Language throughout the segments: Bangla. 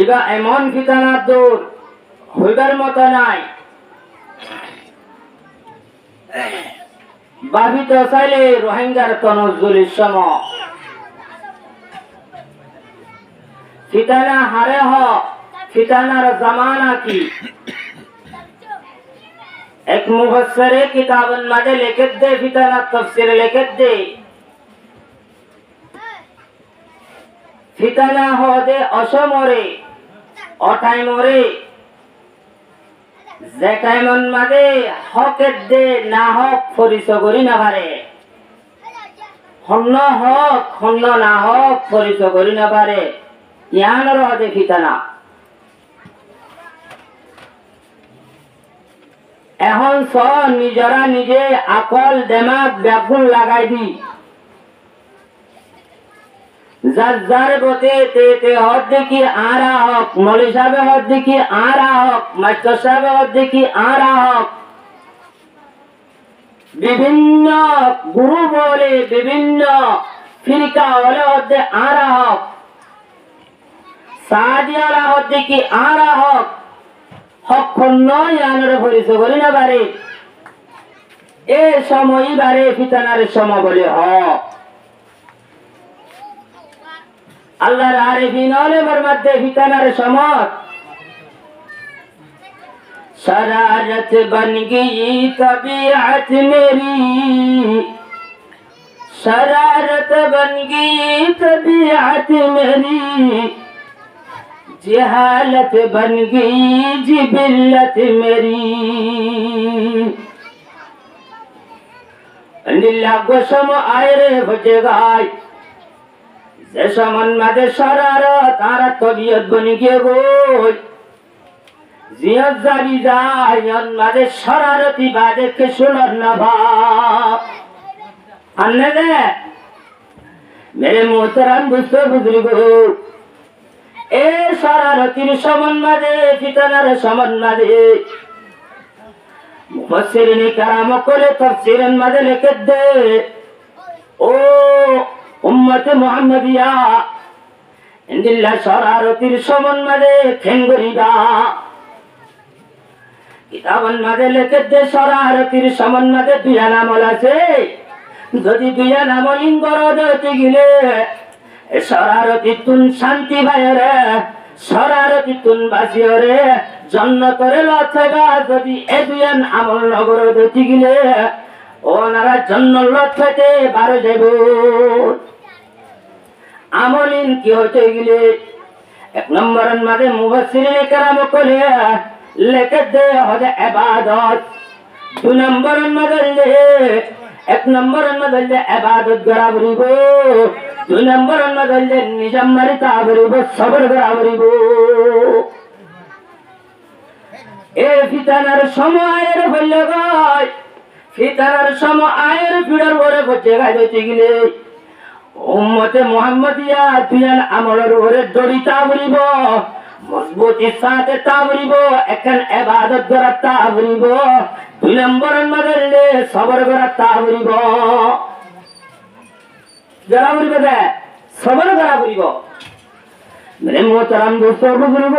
এবার এমন ফিতানার দূর হইবার মতো নাই। ভাবিত চাইলে রোহিঙ্গার তনজুলির সম ফিতানা হারে হ ফিতানার জামানা কি। এক মুফাসসিরে কিতাবন মাঝে লিখে দে ফিতানা তাফসীর লিখে দে ফিতানা হদে অসমরে অটাই মরে যে টাইমন মাঝে হকের দে না হক পরিচয় করি না পারে হন্য হক হন্য না হক পরিচয় করি না পারে ইয়ানোর হদে ফিতানা। এখন স নিজরা নিজে আকল দেমাগ ব্যাকুল লাগাই দি যার যার বতে তে হদ দেখি আরা হক মৌলী সাহেব হদ দেখি আরা হক মাস্টার সাহেব হদ দেখি আরা হক বিভিন্ন গুরু বলে বিভিন্ন ফিরকা হলে হদে আরা হক সাদিয়ালা হদ দেখি আরা হক হক নয় আনার পরিচয় করি না বারে এ সময় বারে ফিতানার সময় বলে হক আল্লাহর আরিফিন ওলামার মধ্যে ফিতানার সময় शरारत बन गई तबीयत मेरी शरारत बन गई तबीयत मेरी जहालत बन गई जिबिल्लत मेरी अल्लाह को सम आए रे बचे गाय जैसा मन में शरारत तारा तबीयत बन गई गो জিয়াদ জাবি জায়ন মাঝে শরারতি বাদে কে শুনর না ভাব আনলে দে মেরে মোহতারাম বুঝতে বুঝলিব এ শরারতির সমান মাঝে ফিতানার সমান মাঝে মুফাসসিরিনে কারাম করে তাফসীরের মাঝে লিখে দে ও উম্মতে মুহাম্মাদিয়া ইন্দিল্লাহ শরারতির সমান মাঝে খেঙ্গরিবা কিতাবন মাঝে লিখে দে শরারতির সমান মাঝে দুইয়া নামল আছে যদি দুইয়া নামলিন গরদ হতে গেলে শরারতি তুন শান্তি ভাইরে শরারতি তুন বাসিরে জান্নাতের লথগা যদি এ দুইয়ান আমল নগর হতে গেলে ওনারা জান্নাত লথতে বারো যাইব আমলিন কি হতে গেলে এক নম্বরের মাঝে মুফাসসিরিনে কেরাম কলে लेके दे होदे इबादत दो नंबर मदले एक नंबर मदले इबादत करावरिबो दो नंबर मदले निजाम मरिता आवरिबो सबर करावरिबो ए फितानार समय आयर भल्ले गाय फितानार समय आयर फिडर ओरे बच्चे गाय देते गिले उम्मते मुहम्मदिया दुनियार আমলের ওরে দড়িতা आवरिबो মজবুতির সাথে তাবরিব এখন ইবাদত করা তাবরিব দুই নম্বরের মধ্যে সবর করা তাবরিব যারা বলিবে দে সবর করা বলিব মেরে মোহতারাম দোস্ত বুঝলিব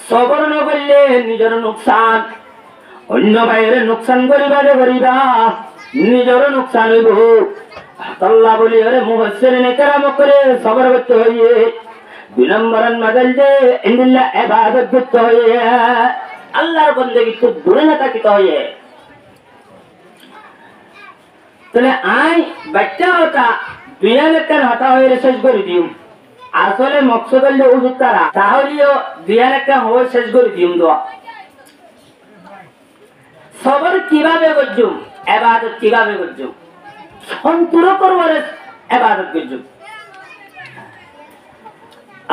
সবর না করলে নিজের নুকসান অন্য বাইরে নুকসান করিবারে করিবা নিজের নুকসান হইব আল্লাহ বলি আরে মুফাসসিরিনে কেরাম করে সবর করতে হইয়ে দুই নম্বরের মধ্যে ইন্দিল্লাহ ইবাদত করতে হয় আল্লাহর বন্দেগী তো দূরে না থাকিতে হয় তাহলে আই বাচ্চা হতা দুইয়া লেখার হতা হয়ে শেষ করে দিম আসলে মকসদ হলে ওজুত তারা তাহলেও দুইয়া লেখা হয়ে শেষ করে দিম দোয়া সবর কিভাবে করছুম ইবাদত কিভাবে করছুম সন্তুর করবার ইবাদত করছুম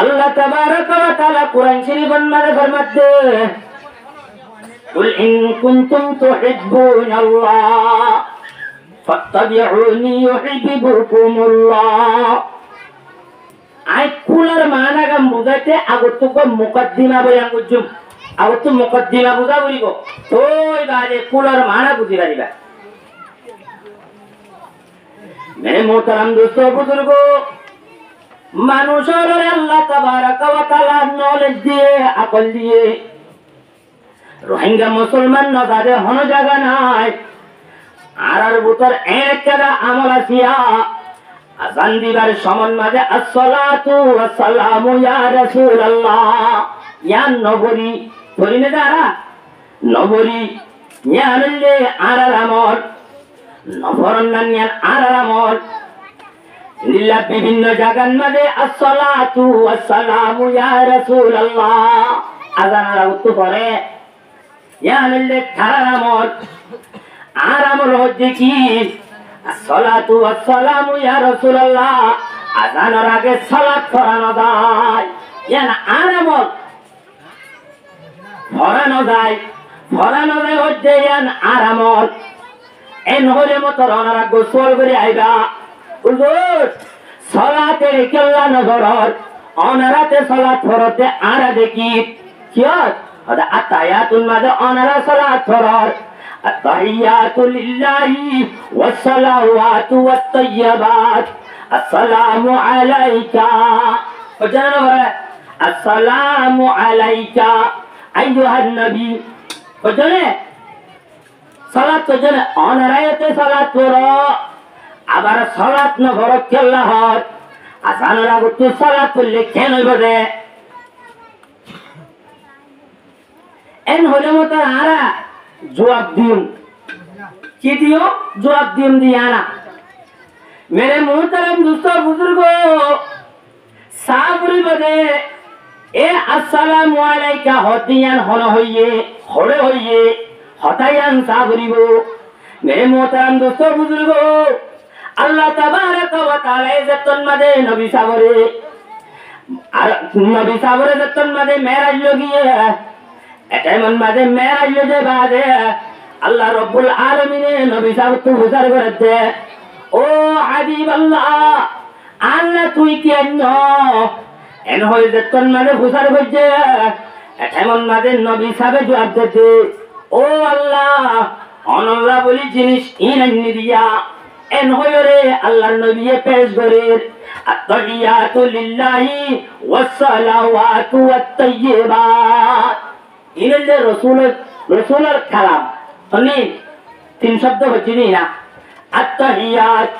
अल्लाह तबारक व तआला कुरान शरीफ में फरमाते कुल इन कुंतुम तुहिब्बून अल्लाह फत्तबिऊनी युहिब्बुकुमुल्लाह आय कुलर माना का बुझाते আগত को मुकद्दिमा बयान করছুম আগত मुकद्दिमा বুঝা বলিব তো এবারে কুলর মানা বুঝি পারিবা মেরে মোহতারাম দোস্ত বুজুর্গ মানুষের আল্লাহ তাবারক তাবারাকা ওয়া তাআলা নলেজ দিয়ে আকল দিয়ে রোহিঙ্গা মুসলমান না তাদের হন জায়গা নাই আর ভিতর একটা আমল আসিয়া আযান দিবার সমন মাঝে আসসালাতু ওয়াসসালামু ইয়া রাসূলুল্লাহ ইয়া নবী পরিনে দাঁড়া নবী ইয়া আনলে আর আমল নবরন্নান আর আমল লিল্লাহ বিভিন্ন জায়গার মাঝে আসসালাতু ওয়াসসালামু ইয়া রাসূলুল্লাহ আযান উত্তর করে ইয়া আনলে খারাপ আমল আর আমল হচ্ছে কি আসসালাতু ওয়াসসালামু ইয়া রাসূলুল্লাহ আযানের আগে সালাত পড়ানো যায় ইয়ান আর আমল পড়ানো যায় হচ্ছে ইয়ান আর আমল এন হলে মত ওনারা গোসল করে আইবা হুজুর সালাতের কেল্লা নজরত ওনারাতে সালাত পড়তে আর দেখি কিয়ত আদা আতায়াতুল মাদে ওনারা সালাত পড়র التحيات لله والصلوات والطيبات السلام عليك السلام عليك أيها النبي صلاة تجنة أنا رأيت صلاة ورا আবার সালাত না ভরত কেল্লা হয় আসানোর আগে তুই সালাত করলে কেন বলে এন হলে মতো আরা জবাব দিন কি দিও জবাব দিন দিয়া না মেরে মোহতারাম দোস্ত বুজুর্গ সাবরি বদে এ আসসালামু আলাইকা হতিয়ান হন হইয়ে হড়ে হইয়ে হতায়ান সাবরিব মেরে মোহতারাম দোস্ত বুজুর্গ আল্লাহ তাবারাকা ওয়া তাআলা ইজ্জতন মাদে নবী সাবরে আর নবী সাবরে ইজ্জতন মাদে মেরাজ লগিয়ে এটাইমন মাদে মেরাজ লগে বাদে আল্লাহ রাব্বুল আলামিনে নবী সাব তু হুজার করতে ও হাবিব আল্লাহ তুই কি এন হই ইজ্জতন মাদে হুজার করতে এটাইমন মাদে নবী সাবে জবাব দিতে ও আল্লাহ অনল্লাহ বলি জিনিস ইনান্নি দিয়া এন হয়রে আল্লাহর নবী পেশ করে আত-তাহিয়াতু লিল্লাহি ওয়াস-সালাওয়াতু ওয়াত-তাইয়্যিবাত ইনলে রাসূলের কালাম শুনি তিন শব্দ হচ্ছে না আত-তাহিয়াত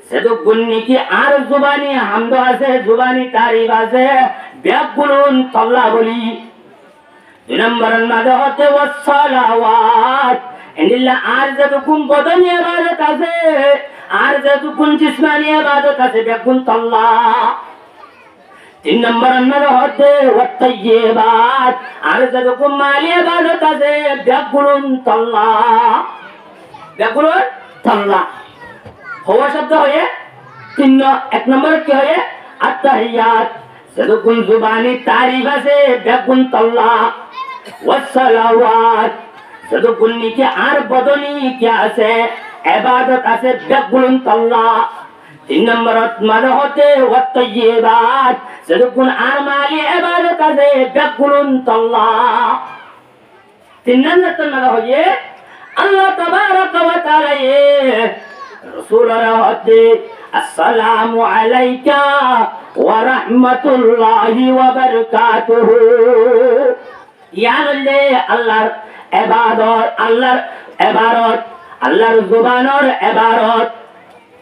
সেদু গুন্নি কি আর জুবানি হামদ আছে জুবানি তারিফ আছে ব্যাকরণ আল্লাহ বলি দুই নম্বরের মাঝে হচ্ছে ওয়াস-সালাওয়াত ইনলে আর যতক্ষণ বদনি ইবাদত আছে আর যতক্ষণ জিসমানি ইবাদত আছে বেগুন আল্লাহ তিন নম্বরের মাঝে হচ্ছে ওয়াত-তাইয়্যিবাত আর যতক্ষণ মালি ইবাদত আছে বেগুন আল্লাহ হওয়া শব্দ হয়ে তিন এক নম্বর কি হয়ে আত-তাহিয়াত যতক্ষণ জুবানি তারিফ আছে বেগুন আল্লাহ ওয়াস-সালাওয়াত যতক্ষণ নিচে আর বদনি কি আছে ইবাদত আছে বেগুন আল্লাহ তিন নম্বর মানে হতে ওয়াত-তাইয়্যিবাত যতক্ষণ আর মালি ইবাদত আছে বেগুন আল্লাহ তিন নম্বর মানে হয়ে আল্লাহ তাবারাকা ওয়া তাআলা রাসূলের হতে আসসালামু আলাইকা ওয়া রাহমাতুল্লাহি ওয়া বারাকাতুহু ইয়ালে আল্লাহর ইবাদত আল্লাহর ইবাদত আল্লাহর জুবানের ইবাদত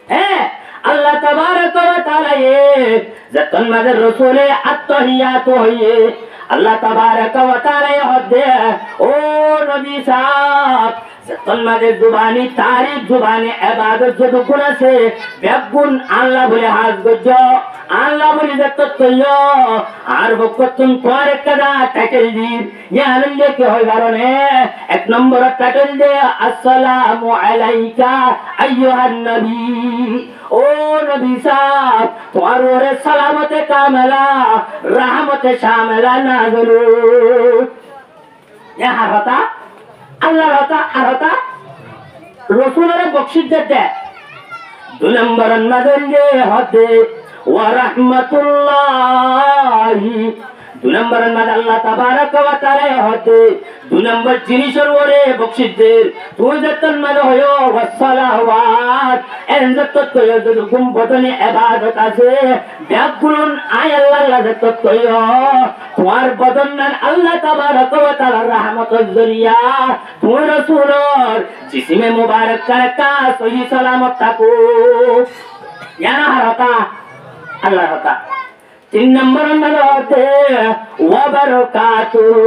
হ্যাঁ আল্লাহ তাবারাকা ওয়া তাআলা যতন মাদের রাসূলে আত-তাহিয়াত হইয়ে আল্লাহ তাবারাকা ওয়া তাআলা হদে ও নবী সাহেব যতন মাদের জুবানি তারিফ জুবানি ইবাদত যতক্ষণ আছে বেগুন আল্লাহ বলে হাজ গজ্জ আল্লাহ বলে যত কইলো আর বকতুন তোর একটা টাইটেল দিন ইয়ানলে কি হয় কারণে এক নম্বর টাইটেল দে আসসালামু আলাইকা আইয়ুহান নবী ও নবী সাহেব তোমার ওরে সালামতে কামেলা রহমতে শামেলা নাযিল ইয়া হতা আল্লাহ হতা আর হতা রাসূলের বকশিশ দে দুই নম্বর নাযিল হতে ওয়া রাহমাতুল্লাহি দুই নম্বরের মাঝে আল্লাহ তাবারক ওয়া তাআলা হতে দুই নম্বর জিনিসের ওরে বকশিসদের তুই যতন মানে হয়ো ওয়াসসালাওয়াত এন যত কইও যুগুম বদনে ইবাদত আছে ব্যাকুলন আয় আল্লাহ যত কইও তোমার বদন মান আল্লাহ তাবারক ওয়া তাআলার রহমতের জরিয়া তুই রাসূলর জিসিমে মুবারক কারকা সহি সালামত থাকো ইয়ানা হারাতা আল্লাহ হতা তিন নম্বর হতে ওয়া বারাকাতুহু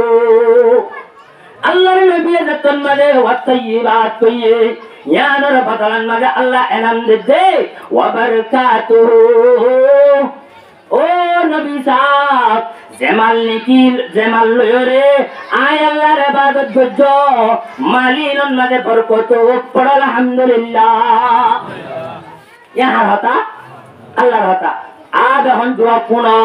আল্লাহর নবী যতন মানে ওয়া তাইয়্যিবাত কইয়ে ইয়ানার বদলান মানে আল্লাহ এনাম দে ওয়া বারাকাতুহু ও নবী সাহেব জেমাল নিকিল জেমাল লয়রে আয় আল্লাহর ইবাদত গজ্জো মালিনন মাঝে বরকত পড় আলহামদুলিল্লাহ ইয়া হতা আল্লাহর হতা আজ এখন দোয়া পুনো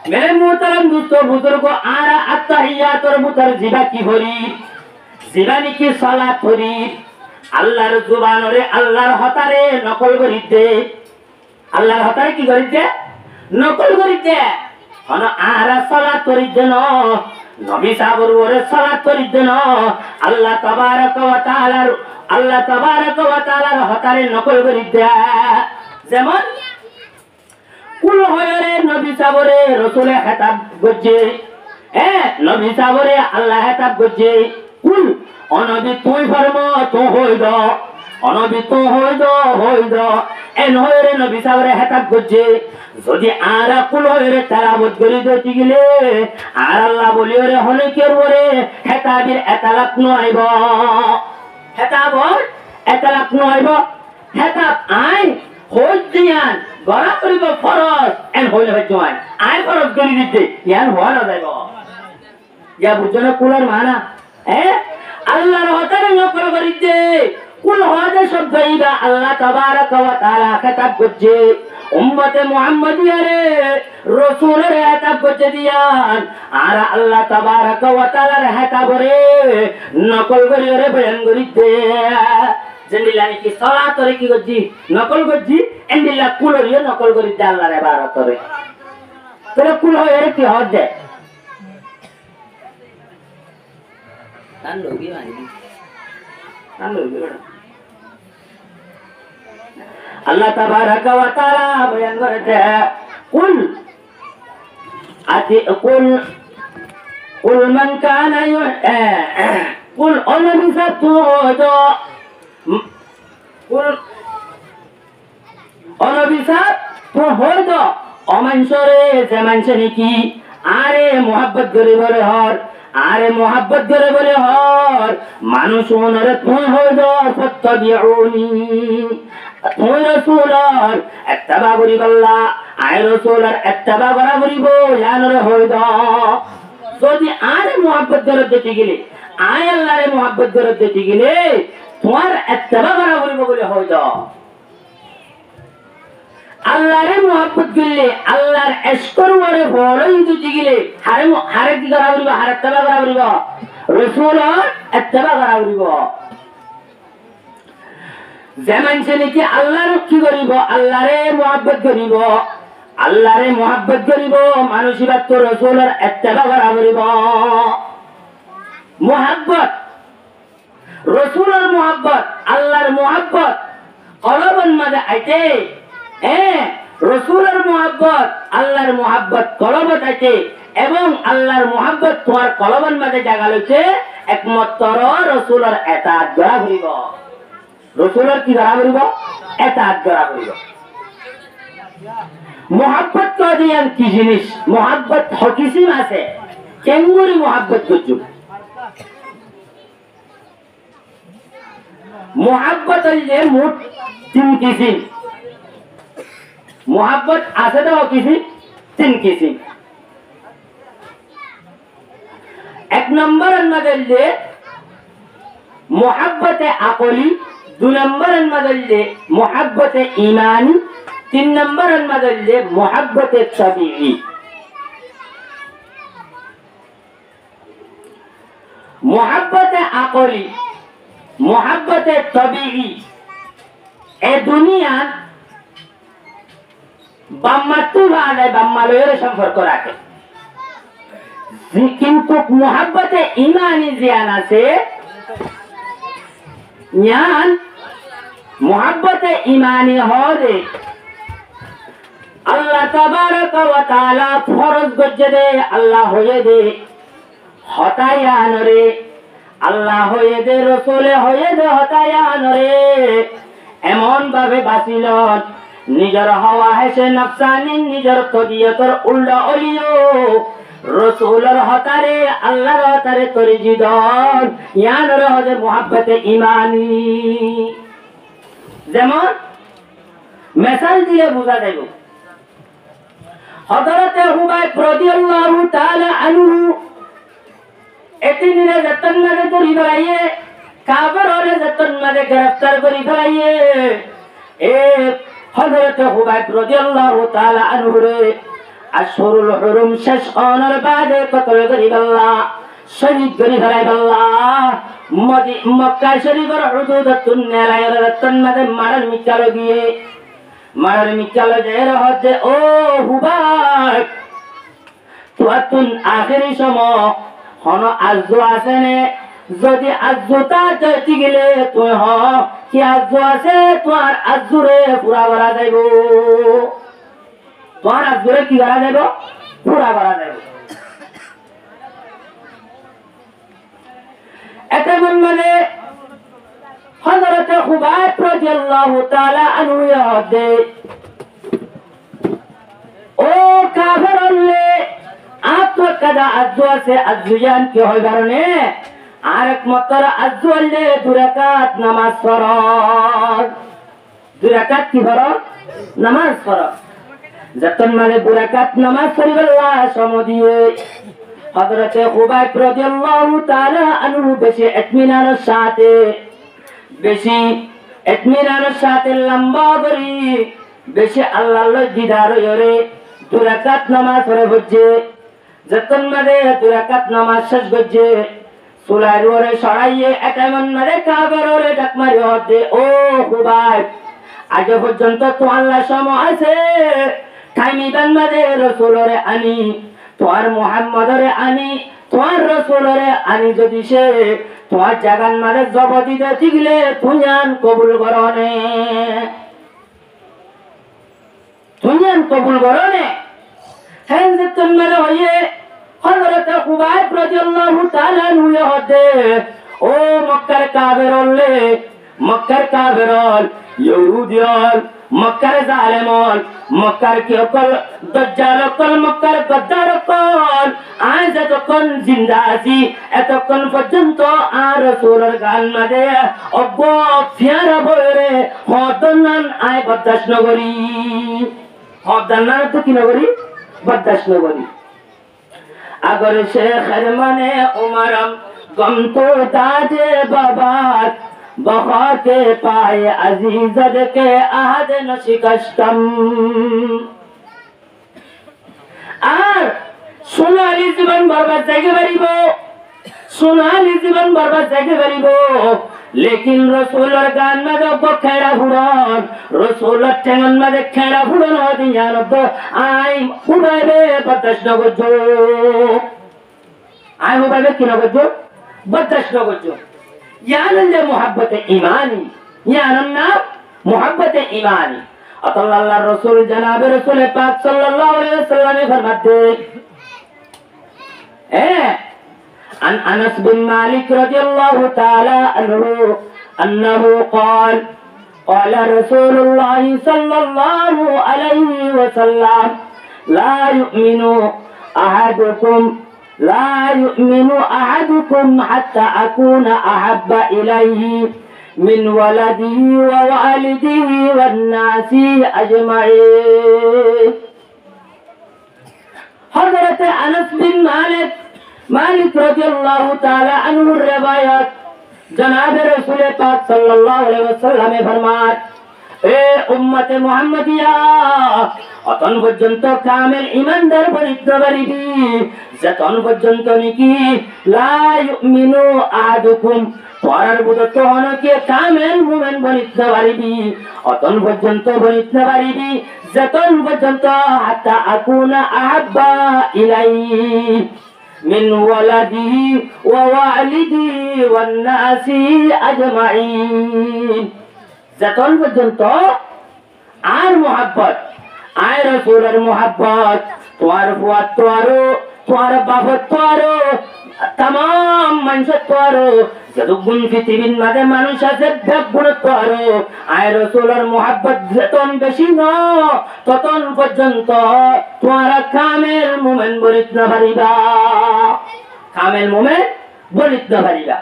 মেরে মোহতারাম দুস্থ বুজুর্গ আরা আত্তাহিয়াতর মুতার জিবা কি হরি জিবানি কি সালাত হরি আল্লাহর জুবানরে আল্লাহর হতারে নকল করিতে আল্লাহর হতারে কি করিতে নকল করিতে অন আরা সালাত করিতে ন নবী সাহাবর ওরে সালাত করিতে ন আল্লাহ তাবারক ওয়া তাআলার হতারে নকল করিতে যেমন কুল হয়রে নবী সাবরে রাসূলে খেতাব গজ্জে নবী সাবরে আল্লাহ খেতাব গজ্জে কুল অনবী তুই ফরমো তো হইদ অনবী তো হইদ এন হয়রে নবী সাবরে খেতাব গজ্জে যদি আরা কুল হয়রে তেলাওয়াত করি দিতে গেলে আর আল্লাহ বলিওরে হনেকের ওরে খেতাবের এতালাক নইব খেতাবর এতালাক নইব খেতাব আই হইজিয়ান গরা করিব ফরজ এন হইলে হইজওয়ান আই ফরজ করি দিতে ইয়ান হওয়া না যাইব ইয়া বুঝনা কুলার মানা আল্লাহর হতারে নকল করিতে কুল হওয়াতে সব গাইবা আল্লাহ তাবারক ওয়া তাআলা খেতাব করছে উম্মতে মুহাম্মাদিয়ারে রাসূলের খেতাব করছে দিয়ান আর আল্লাহ তাবারক ওয়া তাআলার খেতাবরে নকল করিরে বয়ান করিতে জেন্দিলানি কি সালাতরে কি গজি নকল গজি এন্দিলা কুলরিও নকল করিতে আল্লাহর ইবাদতরে তোরে কুল হয়ে কি হদ দে কান লোগি মানি কান লোগি আল্লাহ তাবারক ওয়া তাআলা বয়ান করেছে কুল আতি কুল মান কানা কুল অনবিসাতু কুল অনবিসাত তো হইদ অমানসরে যে মানছে নাকি আরে মোহাব্বত করে বলে হর আরে মোহাব্বত করে বলে হর মানুষ ওনারে তুই হইদ ফত্তাবিউনি তুই রাসূলর ইত্তেবা করিব আল্লাহ আয় রাসূলর ইত্তেবা করা করিব জানরে হইদ যদি আরে মোহাব্বত করে দিতে গেলে আয় আল্লাহরে মোহাব্বত করে দিতে গেলে তোমার ইত্তেবা করা করিব বলে হইদ আল্লাহরে মোহাব্বত করলে আল্লাহর ইশকর ওরে বড়ই দিতে গেলে হারে কি করা করিব হারে ইত্তেবা করা করিব রাসূলর ইত্তেবা করা করিব যেমন সে নাকি আল্লাহর কি করিব আল্লাহরে মোহাব্বত করিব আল্লাহরে মোহাব্বত করিব মানুষিবাদ তো রাসূলের ইত্তেবা করা করিব মোহাব্বত রাসূলের মোহাব্বত আল্লাহর মোহাব্বত কলবের মাঝে আইতে রাসূলের মোহাব্বত আল্লাহর মোহাব্বত কলবে থাকে এবং আল্লাহর মোহাব্বত তোমার কলবের মাঝে জায়গা লইছে একমাত্র রাসূলের ইতাআত করা করিব রাসূলের কি করা করিব ইতাআত করা করিব মোহাব্বত কদিয়ান কি জিনিস মোহাব্বত হকিসিম আছে কেঙ্গুরি মোহাব্বত করছো মোহাব্বত হইলে মোট তিন কিসিম মোহাব্বত আছে তো হকিসিম তিন কিসিম এক নম্বরের মধ্যে মোহাব্বতে আকলি দু নম্বরের মধ্যে মোহাব্বতে ইমানি তিন নম্বরের মধ্যে মোহাব্বতে তাবিঈ মোহাব্বতে আকলি মোহাব্বতে তাবিঈ এ দুনিয়া বাম্মাতু ভালে বাম্মালয়ের সম্পর্ক রাখে কিন্তু মোহাব্বতে ইমানি জিয়ান আছে জ্ঞান মোহাব্বতে ইমানি হরে আল্লাহ তাবারক ওয়া তাআলা ফরজ করছে দে আল্লাহ হয়ে দে হতায়ান রে আল্লাহ হয়ে দে রাসূল হয়ে দে হতায়ান রে এমন ভাবে বাঁচিল নিজের হাওয়া হেসে নফসানি নিজের তবিয়তর উল্টা অলিও রাসূলের হতারে আল্লাহর হতারে তরি জিদন ইয়ান রহজে মুহাব্বতে ইমানি যেমন মিসাল দিলে বোঝা যাইব হযরত হুবাইব রাদিয়াল্লাহু তাআলা আনহু এতিনিরে যতন মাঝে ধরি ফেলাইয়ে কাফেররে যতন মাঝে গ্রেফতার করি ফেলাইয়ে এ হযরত হুবাইব রাদিয়াল্লাহু তাআলা আনহু রে আশহুরুল হুরুম শেষ হওয়ার বাদে কতল করি আল্লাহ শহীদ করি ফেলাই আল্লাহ মক্কা শরীফের হুদুদাতুন নেলায়ের যতন মাঝে মারার মিকালো গিয়ে মারার মিকালো জের হতে ও হুবাইব তুয়াতুন আখেরি সময় হন আজু আছে নে যদি আজুটা যেতে গেলে তুই হ কি আজু আছে তোমার আজুরে পুরা করা যাইব তোমার আজুরে কি করা যাইব পুরা করা যাইব এটা মানে হযরত হুবাইব রাদিয়াল্লাহু তাআলা আনহু ইয়াদে ও কাফেরলে আপনার কাদা আজু আছে আজুয়ান কি হয় কারণে আরেক মতর আজু আল্লে দুরাকাত নামাজ ফরজ দুরাকাত কি ফরজ নামাজ ফরজ যতন মানে দুরাকাত নামাজ পড়িবাল্লাহ সমদিয়ে হযরত হুবাইব রাদিয়াল্লাহু তাআলা আনহু বেশি ইতমিনানের সাথে লম্বা করি বেশি আল্লাহর দিদার হরে দুরাকাত নামাজ পড়ে বুঝে যতন মাঝে দুরাকাত নামাজ শেষ করছে সুলাইর ওরে সরাইয়ে এমন মাঝে কাবার ওরে ডাকমারি হতে ও হুবাইব আজ পর্যন্ত তো আল্লাহ সময় আছে টাইমিদান মাঝে রসুলরে আনি তোমার মুহাম্মদরে আনি তোমার রসুলরে আনি যদি সে তোমার জাগান মাঝে জবতি দিতে গেলে তুইয়ান কবুল করনে হ্যাঁ যতন মাঝে হইয়ে হযরত হুবাইব রাদিয়াল্লাহু তাআলা আনহু হতে ও মক্কার কাফেরল ইহুদিয়ল মক্কার জালেমল মক্কার কি অকল দজ্জাল অকল মক্কার গদ্দার অকল আজ যতক্ষণ জিন্দা আছি এতক্ষণ পর্যন্ত আর রাসূলের গান মাঝে অব্য ফিয়ারা বইরে হদনান আয় বরদাস্ত নগরী হদনান তো কি নগরী বরদাস্ত নগরী अगर शेखर मने उमरम गम तो दादे बाबात बखा के पाए अजीजद के आहद न शिकस्तम আর সোনালী জীবন বরবাদ যাইতে পারিব সোনালী জীবন বরবাদ যাইতে পারিব লেকিন রসুলের গান মাঝে খেড়া ফুড়ন রসুলের ঠেঙন মাঝে খেড়া ফুড়ন হতে জানব আই হুবাইবে বরদাস্ত করছো আই হুবাইবে কি না করছো বরদাস্ত করছো ইয়ানন্দে মুহাব্বতে ইমানি ইয়ানন না মুহাব্বতে ইমানি আল্লাহর রাসূল জনাবে রাসূল পাক সাল্লাল্লাহু আলাইহি ওয়াসাল্লাম ফরমাতে عن أنس بن مالك رضي الله تعالى عنه أنه قال قال رسول الله صلى الله عليه وسلم لا يؤمن أحدكم حتى أكون أحب إليه من ولده ووالده والناس أجمعين حضرت أنس بن मालिक रज़ियल्लाहु ताला अन्हु रिवायत जनाब रसूल पाक सल्लल्लाहु अलैहि वसल्लम ने फरमाया ए उम्मत मुहम्मदिया अतन পর্যন্ত কামেল ঈমানদার বনিতে পারিবি যতন পর্যন্ত নাকি লা ইউমিনু আহাদুকুম পরার বুঝতে হন কি কামেল মুমিন বনিতে পারিবি অতন পর্যন্ত বনিতে পারিবি যতন পর্যন্ত হাত্তা আকুনা আহাব্বা ইলাই من ولده ووالده والناس أجمعين যতন পর্যন্ত আর মোহাব্বত আর রাসূলের মোহাব্বত তোমার ফুয়াত তো আরো তোমার বাপত তো আরো तमाम মানুষ তো আরো যতগুণ পৃথিবীর মাঝে মানুষ আছে বেগুণ তো আরো আর রাসূলের মোহাব্বত যতন বেশি ন ততন পর্যন্ত তোমার কামেল মুমিন বলিত না পারিবা কামেল মুমিন বলিত না পারিবা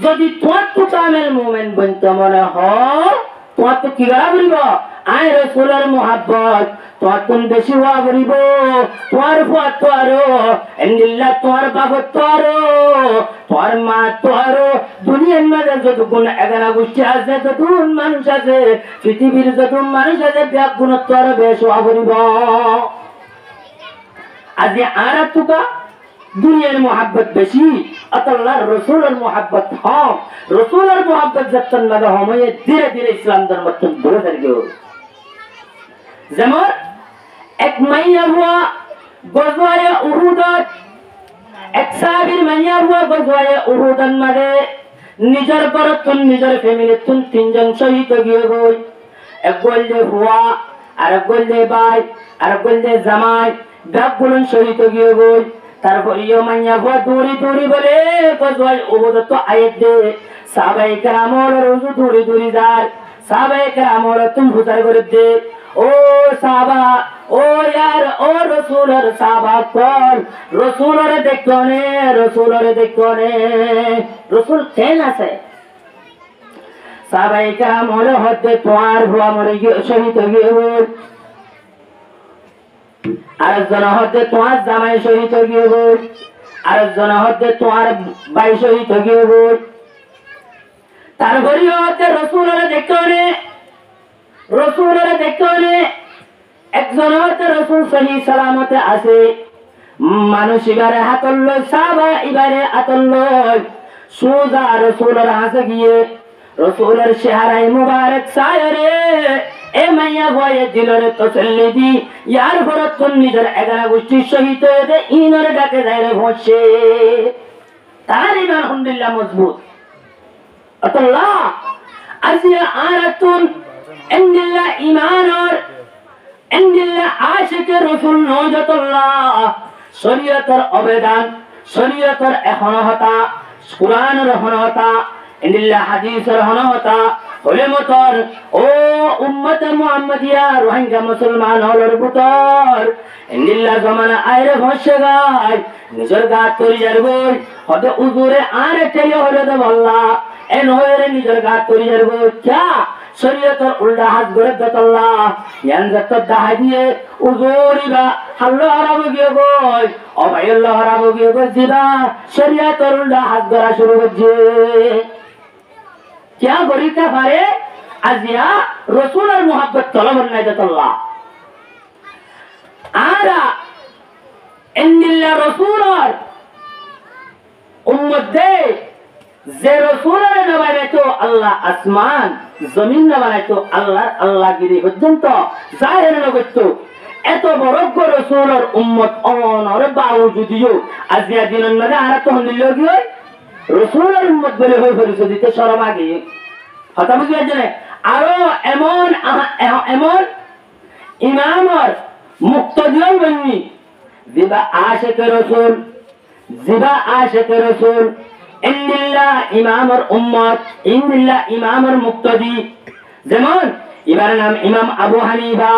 যদি তোমার তো কামেল মুমিন বলতে মনে হয় তোমার তো কি করা বলিব আয় রাসূলের মোহাব্বত তোমার তো বেশি হওয়া বলিব তোমার ফুয়াত তো আরো ইন্দিল্লাহ তোমার বাপত তো আরো তোমার মা তো আরো দুনিয়ার মাঝে যতগুণ এগানা গোষ্ঠী আছে যতগুণ মানুষ আছে পৃথিবীর যত মানুষ আছে বেগুণ তো আরো বেশ হওয়া বলিব আজ আর তুকা দুনিয়ার মোহাব্বত বেশি আল্লাহর রাসূলের মোহাব্বত হম রাসূলের মোহাব্বত যতন লাগা হময়ে ধীরে ধীরে ইসলাম ধর্ম তুম ধরে থাকবে যেমন এক মাইয়া হুয়া গজওয়ায়ে উহুদ এক সাহাবীর মাইয়া হুয়া গজওয়ায়ে উহুদ মাঝে নিজের পরতুন নিজের ফ্যামিলি তুন তিনজন শহীদ হয়ে গই এক গলদে হুয়া আর এক গলদে ভাই আর এক গলদে জামাই গাবগুলো শহীদ হয়ে গই তারপর ইয়ো মাইয়া হুয়া দূরি দূরি বলে গজওয়ায়ে উহুদ তো আয়াত দে সাহাবায়ে কেরামর রোজু দূরি দূরি যায় সাহাবায়ে কেরামর তুম বুঝাই করে দে ओ साहबा ओ यार ओ रसूलर साहबा कौन रसूलर देखो ने रसूल कहना से साहबा का मोर होते तुम्हार हुआ मर गए शहीद हो गए আর জন হতে তোমার জামাই শহীদ हो गए আর জন হতে তোমার ভাই শহীদ हो गए তারপরে হতে রসুলর দেখো ने একজন হতে রসুল সহি সালামতে আছে মানুষ এবারে হাতল লয় সাহাবা এবারে হাতল লয় সোজা রসুলের হাতে গিয়ে রসুলের চেহারায় মুবারক সায়রে এ মাইয়া ভয়ে দিলরে তসল্লি দি ইয়ার ভরত নিজের এগারা গোষ্ঠী শহীদ হয়ে ইনরে ডাকে যায় রে ভসে তার ইমান আলহামদুলিল্লাহ মজবুত আল্লাহ আজিয়া আরাতুন ইন্দিল্লাহ ঈমানর ইন্দিল্লাহ আশিকে রাসূল নওজাতুল্লাহ শরীয়তের অবেদান শরীয়তের এখনহতা কুরআনের এখনহতা ইন্দিল্লাহ হাদিসের এখনহতা উলামাতর ও উম্মত মুহাম্মাদিয়া রোহিঙ্গা মুসলমান হলর বুতর ইন্দিল্লাহ জামানা আইরে ভসে গায় নিজের গাত তরি যারবো হতে উজুরে আর তেয় হলে তো বল্লা এন হয়ে নিজের গাত তরি যারবো ক্যা শরীয়তের উল্টা হাত গড়ে দতল্লাহ ইয়ান যত দাহা দিয়ে উজুরিবা হাল্লো হারাব গিয়ে গই অবাইল্লো হারাব গিয়ে গই দিবা শরীয়তের উল্টা হাত গড়া শুরু করছে क्या गरीता पारे আজিয়া রাসূলের মুহাব্বত তলব নাই দতল্লাহ আরা ইন্দিল্লাহ রাসূলের উম্মত দে যে রাসূলের নবাইতো আল্লাহ আসমান জমিন নবাইতো আল্লাহ গিরি পর্যন্ত জাহের নগত এত বড় রাসূলের উম্মত অনর বাউ যদিও আজিয়া দিনের মধ্যে আরা তো হলিল গিয়ে রাসূলের উম্মত বলে হই পরিচয় দিতে শরম আগে কথা বুঝি জানে আরো এমন এমন ইমামর মুক্তদিও বন্নি জিবা আশিক রাসূল ইন্দিল্লাহ ইমামর উম্মত ইন্দিল্লাহ ইমামর মুক্তদি যেমন ইবার নাম ইমাম আবু হানিফা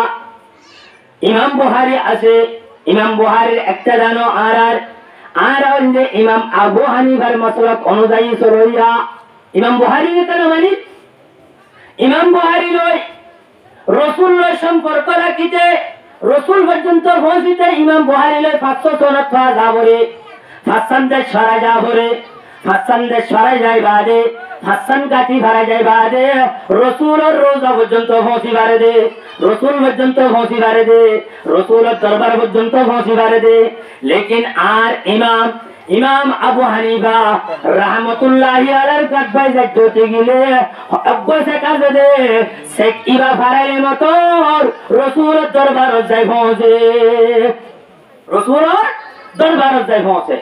ইমাম বুখারী আছে ইমাম বুখারীর একটা জানো আর যে ইমাম আবু হানিফার মাসলাক অনুযায়ী চলইয়া ইমাম বুখারী কেন মানি ইমাম বুখারী লয় রাসূল লয় সম্পর্ক রাখিতে রাসূল পর্যন্ত পৌঁছিতে ইমাম বুখারী লয় 500 সনত পাওয়া যাবরে হাসান দে ছড়া যাবরে হাসান দে ছড়া যায় বাদে হাসান কাটি ভরা যায় বাদে রাসূলের রোজা পর্যন্ত পৌঁছিবারে দে রাসূল পর্যন্ত পৌঁছিবারে দে রাসূলের দরবার পর্যন্ত পৌঁছিবারে দে লেকিন আর ইমাম আবু হানিফা রাহমাতুল্লাহি আলাইহির কাটবাই যাইতে গেলে অবশ্যই কাজে দে শেখ ইবা ফারাইর মত রাসূলের দরবার যাই পৌঁছে রাসূলের দরবারত যাই পৌঁছে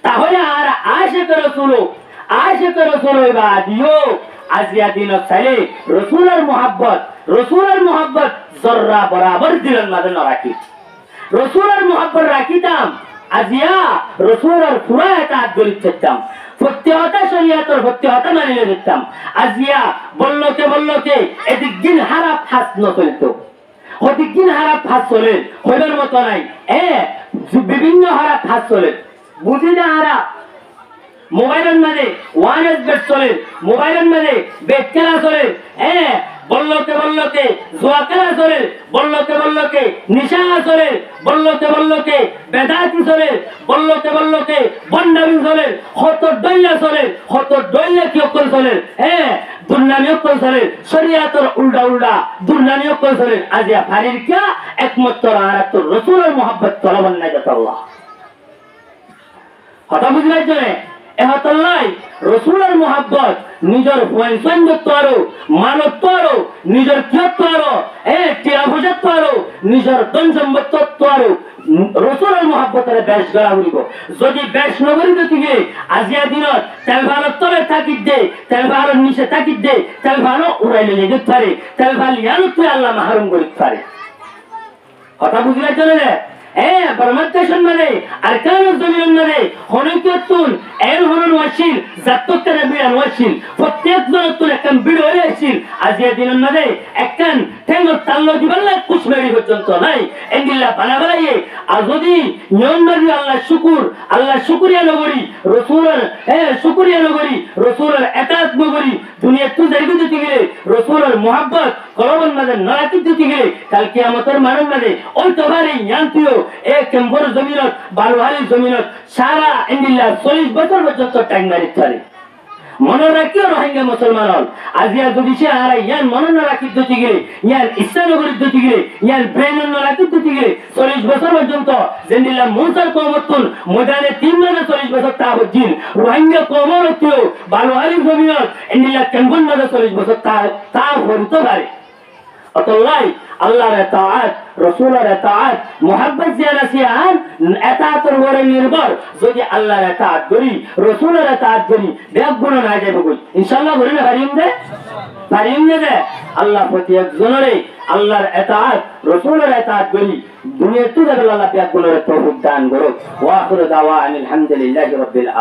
তাহলে আর আশিক রসুল হইবা দিও আজিয়া দিনত চাইলে রসুলের মোহাব্বত জর্রা বরাবর দিলেন মাঝে নরাখি রসুলের মোহাব্বত রাখিতাম আজিয়া রসুলের পুরা এটা আদরিত থাকতাম সত্যতা শরীয়তের সত্যতা মানিয়ে দিতাম আজিয়া বললকে এদিক দিন হারা ফাঁস নচলত হদিক দিন হারা ফাঁস চলে হইবার মতো নাই বিভিন্ন হারা ফাঁস চলে বুঝি না হারা মোবাইলের মাঝে ওয়ারলেস বেট চলে মোবাইলের মাঝে বেট খেলা চলে বললকে জুয়া খেলা চলে বললকে নিশা চলে বললকে বেদাতি চলে বললকে বন্ডামি চলে হত দৈল্য কি অকল চলে দুর্নামি অকল চলে শরিয়াতের উল্টা দুর্নামি অকল চলে আজিয়া ফারির কিয়া একমাত্র আর তোর রসুলের মোহাব্বত চলবেন না যত আল্লাহ কথা বুঝবার জন্য এহতল্লাই রসুলের মোহাব্বত নিজের পয়সন্যত্ব আরো মানবত্ব আরো নিজের কিয়ত্ব আরো টিয়া ভোজত্ব আরো নিজের ধন সম্পত্তত্ব আরো রসুলের মোহাব্বতের বেশ গড়া উড়িব যদি বেশ নগরী দিকে আজিয়া দিনত তেল ভালো তলে থাকিত দে তেল ভালো নিচে থাকিত দে তেল ভালো উড়াইলে যেতে পারে তেল ভাল ইয়ানো তুই আল্লাহ মাহরুম করিতে পারে কথা বুঝবার জন্য বর্মাত্যাশন মানে আর কারণ জমিন মানে হনকিয়তুন এর হনন ওয়াসিল জাততরা বিরান ওয়াসিল প্রত্যেক জনতুন একখান বিড় হয়ে আসিল আজিয়া দিনের মানে একখান ঠেঙ্গর তাল্লো দিবাল্লা কুশমেরি পর্যন্ত নাই এন্ডিল্লা বানাবাইয়ে আর যদি নিয়মবাদী আল্লাহ শুকুরিয়া নগরী রসুলের শুকুরিয়া নগরী রসুলের এতাত নগরী দুনিয়া তু জায়গা দিতে গেলে রসুলের মোহাব্বত কলবন মাঝে নরাকি দিতে গেলে কাল কিয়ামতের মানব মাঝে ওই তোবারে ইয়ান্তিও কেম্বর জমিনত বালুহারি জমিনত সারা ইন্ডিল্লা 40 বছর পর্যন্ত টাইম মারিতে পারে মনে রাখিও রোহিঙ্গা মুসলমান হল আজিয়া যদি সে আর ইয়ান মনে না রাখি দিতে গেলে ইয়ান ইচ্ছা নগরী দিতে গেলে ইয়ান ব্রেন না রাখি দিতে গেলে 40 বছর পর্যন্ত জেন্ডিল্লা মুসার কমতুন ময়দানে 3 মাসে 40 বছর তা হচ্ছিল রোহিঙ্গা কমরতিও বালুহারি জমিনত ইন্ডিল্লা কেম্বর মাঝে 40 বছর তা হতে পারে অতলাই আল্লাহর ইতাআত রাসূলের ইতাআত মুহাব্বত জিয়ারা সিয়ান ইতাআতের উপরে নির্ভর যদি আল্লাহর ইতাআত করি রাসূলের ইতাআত করি বেগ গুণ না যাবে কই ইনশাআল্লাহ বলেন পারিম দে আল্লাহ প্রতি একজনের আল্লাহর ইতাআত রাসূলের ইতাআত করি দুনিয়াতে আল্লাহ বেগ গুণের তৌফিক দান করুক ওয়া আখিরু দাওয়ানা আলহামদুলিল্লাহি রাব্বিল আলামিন।